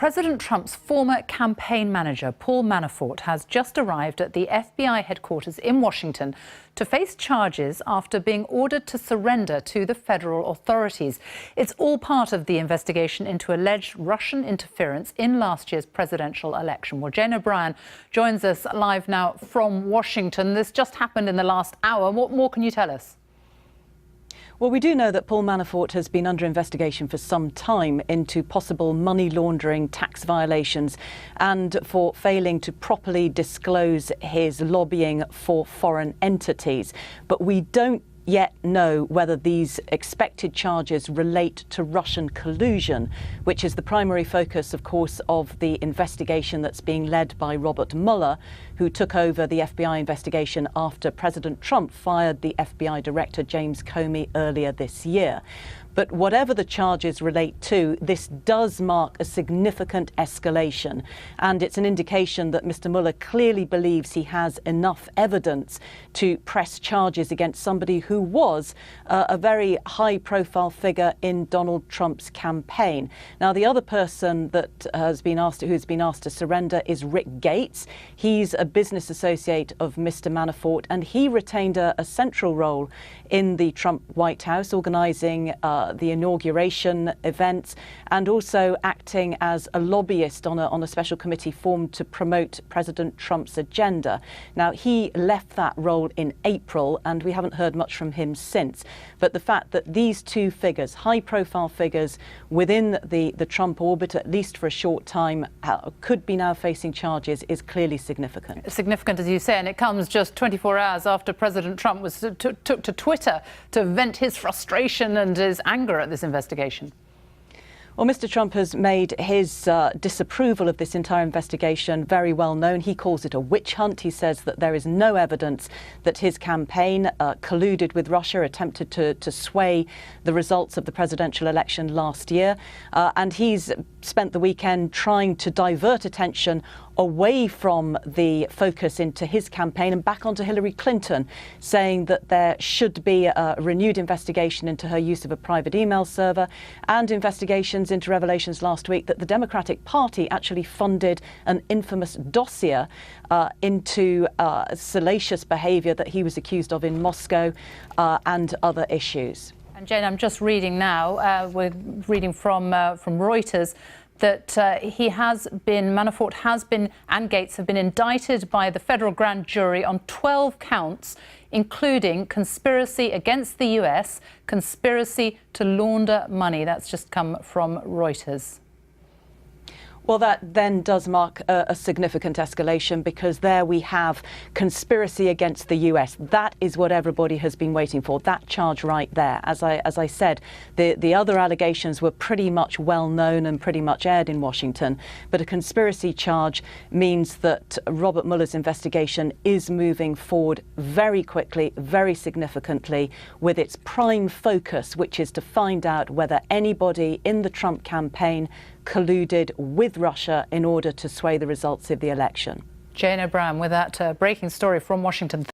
President Trump's former campaign manager, Paul Manafort, has just arrived at the FBI headquarters in Washington to face charges after being ordered to surrender to the federal authorities. It's all part of the investigation into alleged Russian interference in last year's presidential election. Well, Jane O'Brien joins us live now from Washington. This just happened in the last hour. What more can you tell us? Well, we do know that Paul Manafort has been under investigation for some time into possible money laundering, tax violations, and for failing to properly disclose his lobbying for foreign entities. But we don't yet know whether these expected charges relate to Russian collusion, which is the primary focus, of course, of the investigation that's being led by Robert Mueller, who took over the FBI investigation after President Trump fired the FBI director James Comey earlier this year. But whatever the charges relate to, this does mark a significant escalation. And it's an indication that Mr. Mueller clearly believes he has enough evidence to press charges against somebody who was a very high-profile figure in Donald Trump's campaign. Now, the other person that who's been asked to surrender is Rick Gates. He's a business associate of Mr. Manafort, and he retained a central role in the Trump White House, organising the inauguration events and also acting as a lobbyist on a special committee formed to promote President Trump's agenda. Now, he left that role in April and we haven't heard much from him since. But the fact that these two figures, high-profile figures within the Trump orbit, at least for a short time, could be now facing charges is clearly significant. Significant, as you say, and it comes just 24 hours after President Trump took to Twitter to vent his frustration and his anger at this investigation. Well, Mr. Trump has made his disapproval of this entire investigation very well known. He calls it a witch hunt. He says that there is no evidence that his campaign colluded with Russia, attempted to sway the results of the presidential election last year. And he's spent the weekend trying to divert attention away from the focus into his campaign and back onto Hillary Clinton, saying that there should be a renewed investigation into her use of a private email server and investigations into revelations last week that the Democratic Party actually funded an infamous dossier into salacious behaviour that he was accused of in Moscow and other issues. And Jane, I'm just reading now, we're reading from Reuters, that Manafort has been, and Gates have been indicted by the federal grand jury on 12 counts, including conspiracy against the US, conspiracy to launder money. That's just come from Reuters. Well, that then does mark a significant escalation, because there we have conspiracy against the US. That is what everybody has been waiting for, that charge right there. As I said, the other allegations were pretty much well known and pretty much aired in Washington. But a conspiracy charge means that Robert Mueller's investigation is moving forward very quickly, very significantly, with its prime focus, which is to find out whether anybody in the Trump campaign colluded with Russia in order to sway the results of the election. Jane O'Brien with that breaking story from Washington.